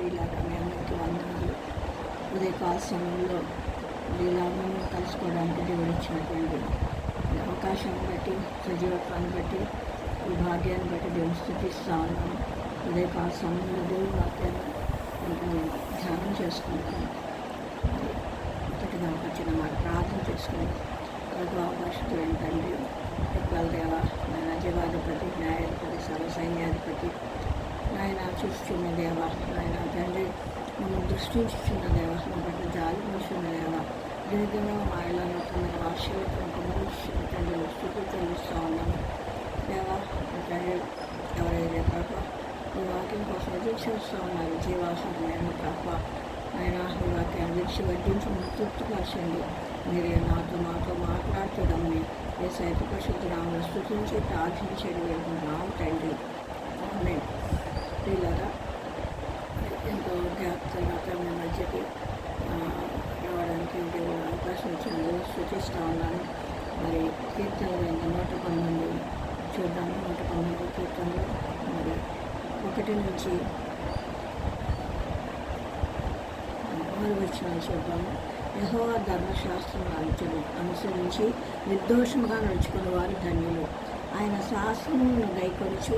ప్రియులారా, మీ అందరికీ వందనాలు. ఉదయకాల సమయంలో ఇలాగ కలుసుకోవడానికి దేవుడు ఇచ్చినటువంటి అవకాశాన్ని బట్టి, సజీవత్వాన్ని బట్టి, ఈ భాగ్యాన్ని బట్టి దేవుని స్థుతిస్తా ఉన్నాను. ఉదయకాల సమయంలో దేవుని వాక్యాన్ని ధ్యానం చేసుకుంటాను. అంతటిగా వచ్చిన మాట ప్రార్థన చేసుకుని అవకాశం తండ్రి, ఎక్కువ దేవ, నాయన జీవాధిపతి, న్యాయాధిపతి, సర్వసైన్యాధిపతి, నాయన చూస్తున్న దేవ, నాయన తండ్రి మమ్మల్ని దృష్టించుచున్న దేవ, మా పట్ల జాలి మనుషున్న దేవ, దీనిగా మా ఇళ్ళలో తమ ఆశీర్వతం తండ్రి స్థితి చెల్లిస్తూ ఉన్నాము దేవ. తండ్రి ఎవరైతే ప్రభావ ఈ వాక్యం కోసం ఎదురు చూస్తూ ఉన్నారు, జీవాసమైన ప్రభావ ఆయన ఈ వాక్యాన్ని విడిచి వడ్డించి తృప్తిపరచండి. మీరే మాతో మాట్లాడుతుండమని ఏ సైత పరిశుద్ధరాములు స్థుతించి ప్రార్థించేది వేడుకుంటున్నాము తండ్రి. ఆమేన్. పిల్లరా, ఎంతో తర్వాత మీ మధ్యకి రావడానికి దేవుడు అవకాశం ఇచ్చింది, స్థుతిస్తూ ఉన్నాను. మరి కీర్తనలు 119 చూద్దాము. 119 కీర్తనలు మరి 1 నుంచి 6 వచనాలు చూద్దాము. యెహోవా ధర్మశాస్త్రం అనుసరించి నిర్దోషంగా నడుచుకున్న వారు ధన్యులు. ఆయన శాస్త్రములను గైకొనుచు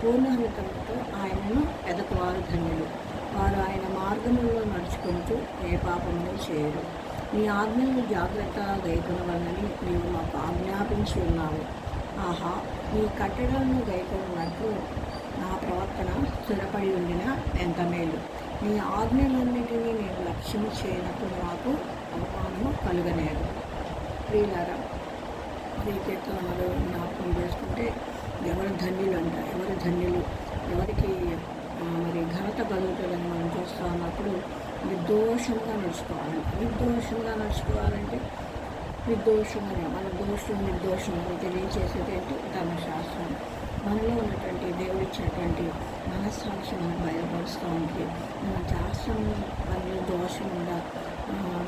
పూర్ణ హృదయంతో ఆయనను ఎదకువారు ధన్యులు. వారు ఆయన మార్గములలో నడుచుకుంటూ ఏ పాపమును చేయరు. నీ ఆజ్ఞలను జాగ్రత్తగా గైకొనవలనని నీవు మాకు ఆజ్ఞాపించి ఉన్నావు. ఆహా, నీ కట్టడలను గైకొన్నట్లు నా ప్రవర్తన స్థిరపడి ఉండిన ఎంత మేలు. నీ ఆజ్ఞలన్నింటినీ నేను లక్ష్యం చేయనప్పుడు నాకు అవమానము కలుగనేదు. ప్రియులారా, ఈ కీర్తనలు జ్ఞాపకం చేసుకుంటే ఎవరు ధన్యులు అంట, ఎవరు ధన్యులు, ఎవరికి మరి ఘనత కలుగుతుందని మనం చూస్తూ ఉన్నప్పుడు నిర్దోషంగా నడుచుకోవాలంటే మన నిర్దోషం తెలియచేసేది ఏంటి? ధర్మశాస్త్రం. మనలో ఉన్నటువంటి దేవుడు ఇచ్చినటువంటి మనస్సాక్షి మనకు బయలుపరుస్తూ ఉంటుంది. మన శాస్త్రం మనలో దోషం ఉందా,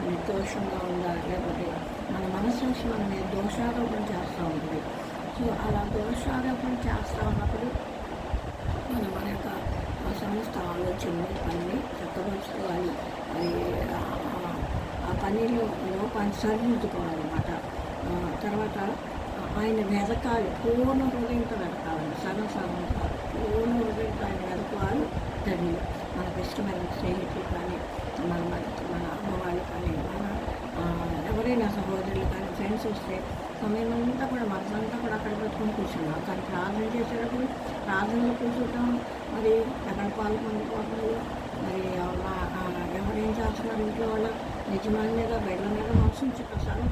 నిర్దోషంగా ఉందా, లేకపోతే మన మనస్సాక్షి మన మీద దోషారోపణ చేస్తూ ఉంటుంది. సో అలా దోషారోపణ చేస్తూ ఉన్నప్పుడు మన యొక్క సమస్త ఆలోచనలు పనిని చక్కపరుచుకోవాలి. అది ఆ పనిలో లోపాన్ని సరిదిద్దుకోవాలన్నమాట. తర్వాత ఆయన వెతకాలి, పూర్ణ హృదయంతో వెతకాలి, సగం కాదు, పూర్ణ హృదయంతో ఆయన వెతకాలి ధన్యులు. మనకు ఇష్టమైన స్నేహితులు కానీ, మన అమ్మ వాళ్ళు కానీ, మన ఎవరైనా సహోదరులు కానీ, ఫ్రెండ్స్ వస్తే సమయం అంతా కూడా మనసంతా కూడా అక్కడ పెట్టుకొని కూర్చున్నాం. కానీ ప్రార్థన చేసేటప్పుడు ప్రార్థనలో కూర్చుంటాం. మరి ఎక్కడ పాల్గొనకపోవడంలో మరి ఎవరేం చేస్తున్నారు ఇంట్లో వాళ్ళ నిజమైన మీద బెడ్ల మీద మనసు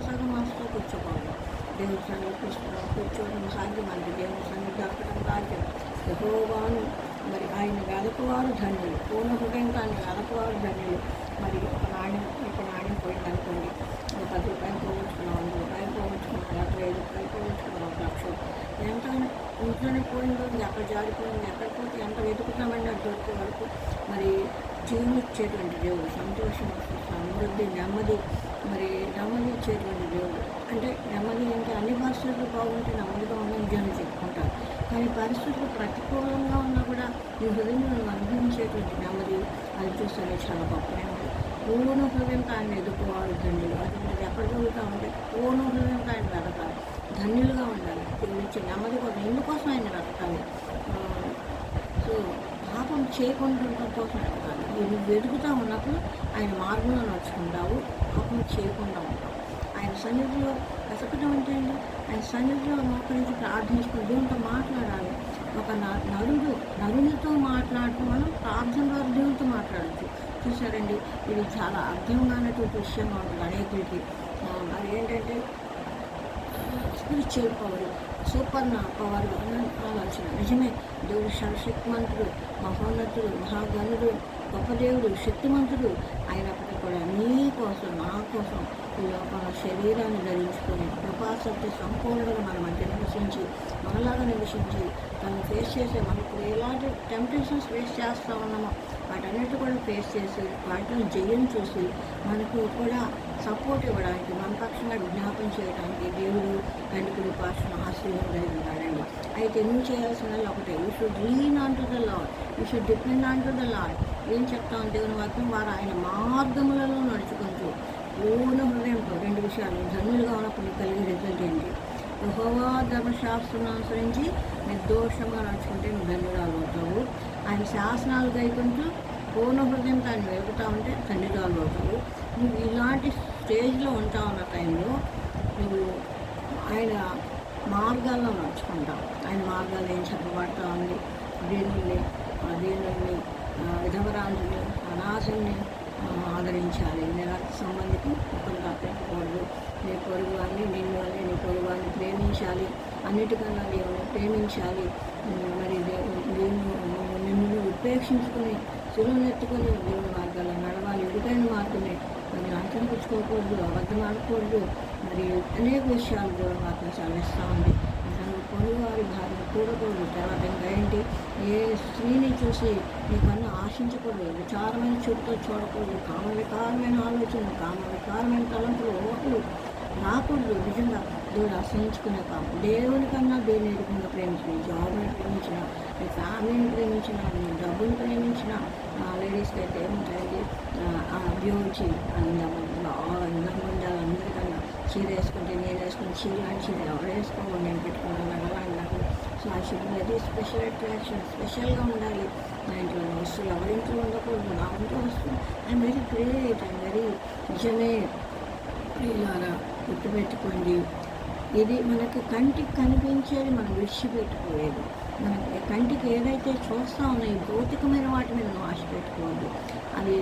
సగం మనసుతో కూర్చోకూడదు. దేవుడి సన్నిధి కూర్చోవడం సాధ్యం, అంటే దేవుడి సన్నిధి దొరకడం సాధ్యం. యెహోవాను మరి ఆయన వెదకువారు ధన్యులు, పూర్ణ హృదయంతో ఆయన వెదకువారు ధన్యులు. మరి ఒక నాణ్యం పోయింది అనుకోండి, ఒక 10 రూపాయలు పోగొట్టుకున్నాం, 100 రూపాయలు పోగొట్టుకున్నాం, 5 రూపాయలు పోగొట్టుకున్నాం, 1 లక్ష. ఎంత ఇంట్లోనే పోయిందో, ఎక్కడ జారిపోయింది, ఎక్కడ పోతే ఎంత వెతుకుతామండి అది దొరికే వరకు. మరి జీవం ఇచ్చేటువంటి దేవుడు, సంతోషం, సమృద్ధి, నెమ్మది, మరి నెమ్మది ఇచ్చేటువంటి దేవుడు. అంటే నెమ్మది అంటే అన్ని పరిస్థితులు బాగుంటే నెమ్మదిగా ఉందని జనం చెప్పుకుంటారు. కానీ పరిస్థితులు ప్రతికూలంగా ఉన్నా కూడా ఈ హృదయంలో అనుభవించేటువంటి నెమ్మది, అది చూస్తే చాలా గొప్ప నెమ్మది. పూర్ణ హృదయంతో ఆయన ఎదుర్కోవాలి ధన్యులు. అది ఎక్కడ జరుగుతూ ఉంటే పూర్ణ హృదయంతో ఆయన వెతకాలి, ధన్యులుగా ఉండాలి. దేవుడు ఇచ్చే నెమ్మది కోసం, ఎందుకోసం ఆయన వెతకాలి? సో పాపం చేయకుండా ఉండటం కోసం వెతకాలి. నువ్వు వెతుకుతూ ఉన్నప్పుడు ఆయన మార్గంలో నడుచుకుంటావు, పాపం చేయకుండా ఉంటావు. ఆయన సన్నిధిలో వెతకడం అంటే అండి, ఆయన సన్నిధిలో మోకరించి ప్రార్థించుకుని దేవునితో మాట్లాడాలి. ఒక నరునితో మాట్లాడటం మనం ప్రార్థన ద్వారా దేవునితో మాట్లాడచ్చు. చూసారండి, ఇది చాలా అర్థంగానటువంటి విషయంగా ఉంటుంది అనేకులకి. అది ఏంటంటే స్పిరిచువల్ పవర్, సూపర్ పవర్ అని ఆలోచన. నిజమే, దేవుడు సర్వశక్తిమంతుడు, మహోన్నతుడు, మహాగణుడు, గొప్ప దేవుడు, శక్తిమంతుడు అయినప్పటికీ కూడా నీ కోసం, నా కోసం ఈ లోకంలో శరీరాన్ని ధరించుకొని కృపాసక్తి సంపూర్ణంగా మన మధ్య నివసించి మనలాగా నివసించి తను ఫేస్ చేసే మనకు ఎలాంటి టెంప్టేషన్స్ ఫేస్ చేస్తూ ఉన్నామో వాటన్నిటి కూడా ఫేస్ చేసి వాటిలో జయం చూసి మనకు కూడా సపోర్ట్ ఇవ్వడానికి మన పక్షంగా విజ్ఞాపం చేయడానికి దేవుడు తండ్రి పాషను ఆశీర్వదించి ఉన్నాడండి. అయితే నువ్వు చేయాల్సిన ఒకటే, you should lean on to the lord, you should depend on to the lord. ఏం చెప్తాం దేవుని వాక్యం, వారు ఆయన మార్గములలో నడుచుకుంటూ పూర్ణ హృదయంతో. రెండు విషయాలు, ధన్యులుగా ఉన్నప్పుడు కలిగే రిజల్ట్ ఏంటి? యెహోవా ధర్మశాస్త్రం అనుసరించి నిర్దోషంగా నడుచుకుంటే నువ్వు ధన్యురాలు అవుతావు. ఆయన శాసనాలు గైకుంటూ పూర్ణ హృదయంతో ఆయన వెతుకుతా ఉంటే ధన్యురాలు అవుతావు. నువ్వు ఇలాంటి స్టేజ్లో ఉంటావు ఉన్న టైంలో నువ్వు ఆయన మార్గాల్లో నడుచుకుంటావు. ఆయన మార్గాలు ఏం చెప్పబడతా ఉంది? దీనుల్ని విధవరాంతుని అనాథుల్ని ఆదరించాలి. నీ రక్త సంబంధికి ఒకరు తప్పించకూడదు. నీ పొరుగు వారిని నిన్ను వల్లే నీ పొరుగు వారిని ప్రేమించాలి. అన్నిటికన్నా దేవుని ప్రేమించాలి. మరి నిన్ను ఉపేక్షించుకుని సులువును ఎత్తుకొని దేవుని మార్గాల్లో నడవాలి. ఇరుకైన మార్గమే. మరి అంచనపుచ్చుకోకూడదు, అబద్ధం ఆడకూడదు. మరి అనేక విషయాలు దేవుని మార్గం చదివిస్తూ ఉంది. పొరుగువారి భార్యను కూడకూడదు. తర్వాత ఇంకా ఏంటి? ఏ స్త్రీని చూసి నీ కన్ను ఆశించకూడదు. విచారమైన చూపుతో చూడకూడదు. కామవికారమైన ఆలోచనలు, కామవికారమైన తలంపులు, ఓట్లు రాకూడదు. నిజంగా దేవుడు అసహించుకునే పాపం. దేవుని కన్నా దేవుని ఎదుగుగా ప్రేమించిన, జాబ్ని ప్రేమించిన, మీ ఫ్యామిలీని ప్రేమించిన, మీ డబ్బుని ప్రేమించిన లేడీస్కి అయితే ఏముంటాయండి? బ్యూటీ అందంగా ఉండాలి. అందరికన్నా చీర వేసుకుంటే నేను వేసుకుని చీర లాంటి చీర ఎవరు వేసుకోవాలి, నేను పెట్టుకున్నాను నగలాంటి నాకు. సో ఆ షుడ్ వెరీ స్పెషల్ అట్రాక్షన్, స్పెషల్గా ఉండాలి. నా ఇంట్లో వస్తువులు ఎవరింట్లో ఉండకూడదు, నా ఇంట్లో వస్తువులు. I'm very great, I'm very నిజమే. ఇలాగా గుర్తుపెట్టుకోండి. ఇది మనకి కంటికి కనిపించేది మనం విడిచిపెట్టుకోలేదు. మనకి కంటికి ఏదైతే చూస్తా ఉన్నాయో ఈ భౌతికమైన వాటి మీద నువ్వు ఆశ పెట్టుకోవద్దు. అది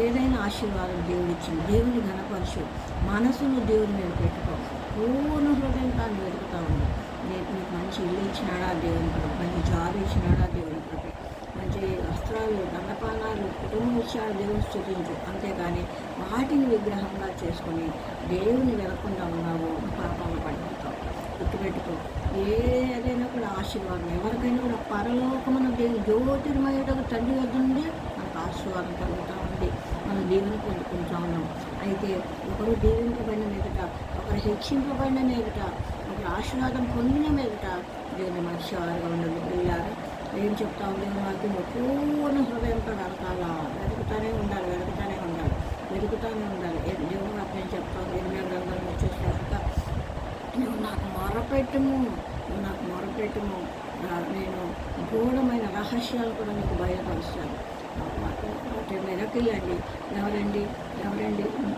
ఏదైనా ఆశీర్వాదం దేవుడు ఇచ్చింది. దేవుని ఘనపరచు, మనసును దేవుని మీద పెట్టుకో. పూర్ణ హృదయం తాను వెతుకుతా ఉంది. నీకు మంచి ఇల్లు ఇచ్చినాడా దేవుని కృప, మంచి జాబ్ ఇచ్చినాడా దేవుని కృప, మంచి వస్త్రాలు, దండపానాలు, కుటుంబం ఇచ్చాడు దేవుని స్తుతించు. అంతేగాని వాటిని విగ్రహంగా చేసుకొని దేవుని వెలకుండా ఉన్నావు, పాపంలో పడిపోతావు. గుర్తుపెట్టుకో, ఏదైనా కూడా ఆశీర్వాదం ఎవరికైనా కూడా పరలోకమున దేవుని జ్యోతిర్మయుడకు తండ్రి వద్ద నుండి మనకు ఆశీర్వాదం కలుగుతూ ఉంది. మనం దేవుని పొందుకుంటా ఉన్నాం. అయితే ఒకరు దీవింపబడిన మీదట, ఒకరు హెచ్చింపబడిన మీదట, ఒకరు ఆశీర్వాదం పొందిన మీదట దేవుని మనిషివారుగా ఉండదు. పిల్లారా ఏం చెప్తా ఉంది వాక్యం? పూర్ణ హృదయంతో వెతకాలా, వెతుకుతానే ఉండాలి. దేవుని వాక్యం చెప్తాను. ఇరవై గ్రంథాలు వచ్చేసాక నువ్వు నాకు మొరపెట్టుము, నేను గూఢమైన రహస్యాలు కూడా నీకు బయలుపరుస్తాను. వాటి మెరకిల్లండి. ఎవరండి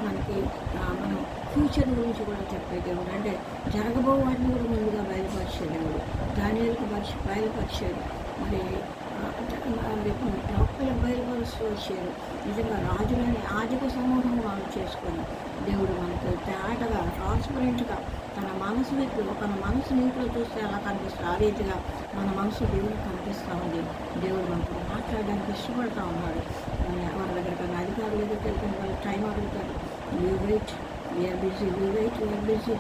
మనకి మనం ఫ్యూచర్ గురించి కూడా చెప్పే దేవుడు. అంటే జరగబో వాటిని కూడా ముందుగా బయలుపరిచే దేవుడు. దానియాలకు బయలుపరిచాడు. మరి డాక్టర్లకు బయలుపరుస్తూ వచ్చారు. నిజంగా రాజులని ఆర్థిక సమూహం వాళ్ళు చేసుకొని దేవుడు మనకు తేటగా ట్రాన్స్పరెంట్గా తన మనసు నీటిలో చూస్తే అలా కనిపిస్తుంది. ఆ రీతిగా మన మనసు దేవుడికి కనిపిస్తూ ఉంది. దేవుడు మనకు మాట్లాడడానికి ఇష్టపడుతూ ఉన్నాడు. వాళ్ళ దగ్గర కన్నా అధికారుల దగ్గరికి వెళ్తే వాళ్ళు టైం అడుగుతారు. యూ వెయిట్, వీఆర్ బిజీ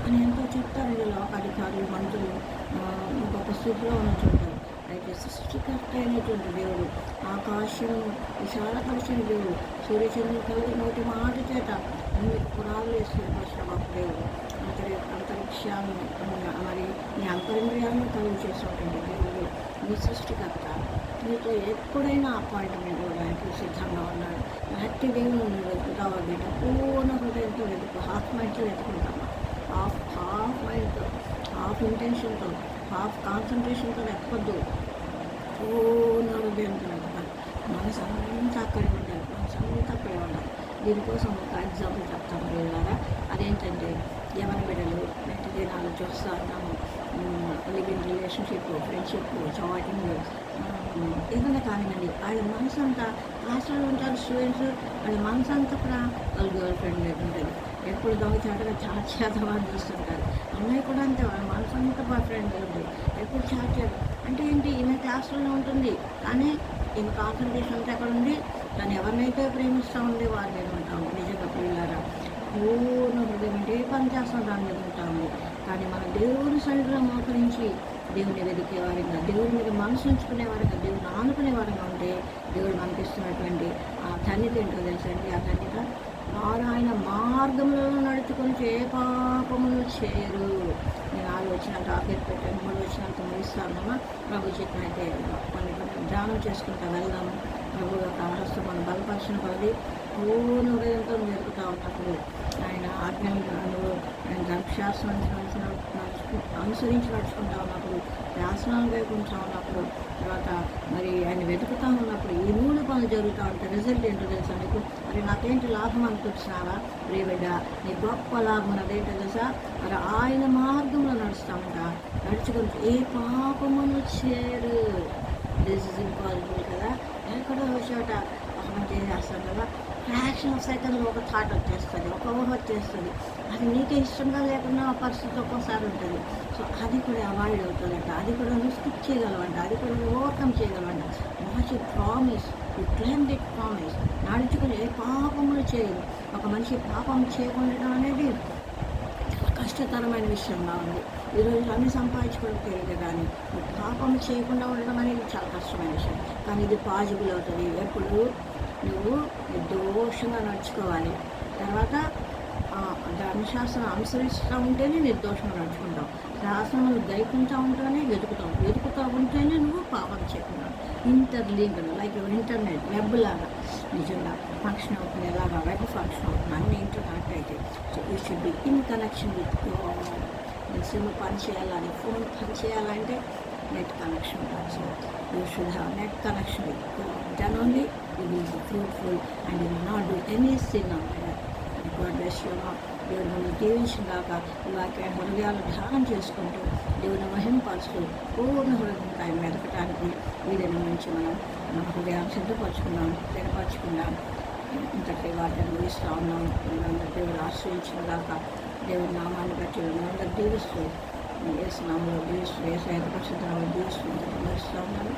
అని ఎంతో చెప్తారు. లోక అధికారులు, మంత్రులు ఇంకొక స్థితిలో ఉన్నట్టుంటారు. అయితే సృష్టికర్త అయినటువంటి దేవుడు, ఆకాశం విశాలపరిచిన దేవుడు, సూర్యచంద్రులు కలిగి నోటి మాట చేత మీకు పురాలు వేసిన దేవుడు, అంతరిక్షాన్ని మరి నీ అంతరింద్రియాలను కలుగు చేసినటువంటి దేవుడు, నీ సృష్టికర్త. నీతో ఎప్పుడైనా అపాయింట్మెంట్ ఇవ్వడానికి సిద్ధంగా ఉన్నాడు. అట్టి దేవుడు నువ్వు వెతుకుతావా బిడ్డ? పూర్ణ హృదయంతో వెతుకు. హాఫ్ మైండ్తో వెతుకుంటామా? హాఫ్ మైండ్తో, హాఫ్ ఇంటెన్షన్తో, హాఫ్ కాన్సన్ట్రేషన్తో వెతకొద్దు. పూర్ణ హృదయంతో వెతకాలి. మనసు అంతా అక్కడే ఉండాలి. దీనికోసం ఒక ఎగ్జాంపుల్ చెప్తాను వీళ్ళారా. అదేంటంటే యవన బిడ్డలు నెక్స్ట్ దినాలు చూస్తూ ఉన్నాము. లివింగ్ రిలేషన్షిప్, ఫ్రెండ్షిప్, చాటింగ్, ఏదైనా కానివ్వండి. వాళ్ళ మనసు అంతా క్లాస్లో ఉంటారు స్టూడెంట్స్, వాళ్ళ మనసు అంతా కూడా వాళ్ళ గర్ల్ ఫ్రెండ్ మీద ఉంటుంది. ఎప్పుడు దొంగచాటుగా చాట్ చేద్దామని చూస్తుంటారు. అమ్మాయి కూడా అంతే, వాళ్ళ మనసు అంతా బాయ్ ఫ్రెండ్ ఉంటుంది. ఎప్పుడు చాట్ చేయడం అంటే ఏంటి? ఈమె క్లాస్లోనే ఉంటుంది కానీ ఈమె కాన్సన్ట్రేషన్ అంతా ఎక్కడ ఉంది? తను ఎవరినైతే ప్రేమిస్తూ ఉంది వారి మీద ఉంటాము. నిజంగా పిల్లారా, పూర్ణ హృదయం అంటే ఏ పని చేస్తాం దాని మీద ఉంటాము. కానీ మన దేవుని సన్నిధిలో మోకరించి దేవుని వెతికే వారిగా, దేవుడి మీద మనసు ఉంచుకునే వారిగా, దేవుని ఆనుకునే వారిగా ఉంటే దేవుడు మనకి ఇస్తున్నటువంటి ఆ ధన్యత ఏంటో తెలుసండి. ఆ ధన్యత వారు ఆయన మార్గంలో నడుచుకొని ఏ పాపములు చేయరు. నేను ఆలోచన ఆఖరి పెట్టాను, 3 వచనాలతో ముగిస్తాను. ప్రభు చెప్పినైతే కొన్ని ధ్యానం చేసుకుంటా వెళ్దాము. ప్రభు యొక్క ఆహస్తం మనం బలపరిచిన కొలది పూర్ణ హృదయంతో జరుగుతూ ఉన్నప్పుడు ఆయన ఆజ్ఞలను ఆయన ధర్మశాస్త్రం అనుసరించి నడుచుకుంటా ఉన్నప్పుడు, శాసనాలు వైపుంటా ఉన్నప్పుడు, తర్వాత మరి ఆయన వెతుకుతూ ఉన్నప్పుడు ఈ 3 పనులు జరుగుతూ ఉంటాయి. రిజల్ట్ ఏంటో తెలుసా మీకు? మరి నాకేంటి లాభం అనుకుంటున్నావా ప్రియబిడ్డ? నీ గొప్ప లాభం అదేంటో తెలుసా? మరి ఆయన మార్గంలో నడుస్తామంట. నడుచుకుంటూ ఏ పాపమును చేయరు. దిస్ ఇస్ ఇంపాసిబుల్ కదా. ఎక్కడో చోట పాపం చేసేస్తాం కదా. ఫ్రాక్షన్ ఆఫ్ సెకండ్లో ఒక థాట్ వచ్చేస్తుంది, ఒక ఊహ వచ్చేస్తుంది. అది నీకే ఇష్టంగా లేకుండా ఆ పరిస్థితి ఒక్కోసారి ఉంటుంది. సో అది కూడా అవాయిడ్ అవుతుందంట. అది కూడా నువ్వు స్కిప్ చేయగలవంట. అది కూడా నువ్వు ఓవర్కమ్ చేయగలవంట. What you promise, you claim that promise. నడుచుకుని ఏ పాపములు చేయరు. ఒక మనిషి పాపం చేయకుండా అనేది చాలా కష్టతరమైన విషయంగా ఉంది. ఈరోజు అన్ని సంపాదించుకోవడం తెలియదు, కానీ పాపం చేయకుండా ఉండడం అనేది చాలా కష్టమైన విషయం. కానీ ఇది పాజిబుల్ అవుతుంది ఎప్పుడు నువ్వు నిర్దోషంగా నడుచుకోవాలి. తర్వాత ధర్మశాస్త్రం అనుసరిస్తూ ఉంటేనే నిర్దోషంగా నడుచుకుంటావు. శాస్త్రములు గైకుంటూ ఉంటేనే వెతుకుతూ ఉంటేనే నువ్వు పాపం చేయకుండా. ఇంటర్లీగల్ లైక్ ఇంటర్నెట్ వెబ్ లాగా నిజంగా ఫంక్షన్ అవుతుంది. ఎలాగా వెబ్ ఫంక్షన్ అవుతుంది, అన్ని ఇంటర్నెట్ అయితే. So you should be in connection with God. SIM పని చేయాలని, ఫోన్ పని చేయాలంటే నెట్ కనెక్షన్ ఉండాలి. You should have net connection with God. Then only you will be fruitful and you will not do any sin on that. God bless you. దేవుడు మనం దీవించినాక ఇలాగే హృదయాలు ధ్యానం చేసుకుంటూ దేవుని మహింపరుస్తూ పూర్ణ హృదయంతో ఆయన వెతకటానికి వీడిని నుంచి మనం మన హృదయాన్ని సిద్ధపరచుకున్నాం, స్థిరపరచుకున్నాం. ఇంతటి వాటిని ముగిస్తూ ఉన్నాం. మనందరూ దేవుడు ఆశ్రయించినదాకా దేవుడి నామాన్ని బట్టి మనందరూ దీవిస్తూ ఏసు నామంలో దీవిస్తూ, ఏసు పరిశుద్ధ నామంలో దీవిస్తూ ముగిస్తూ ఉన్నాను.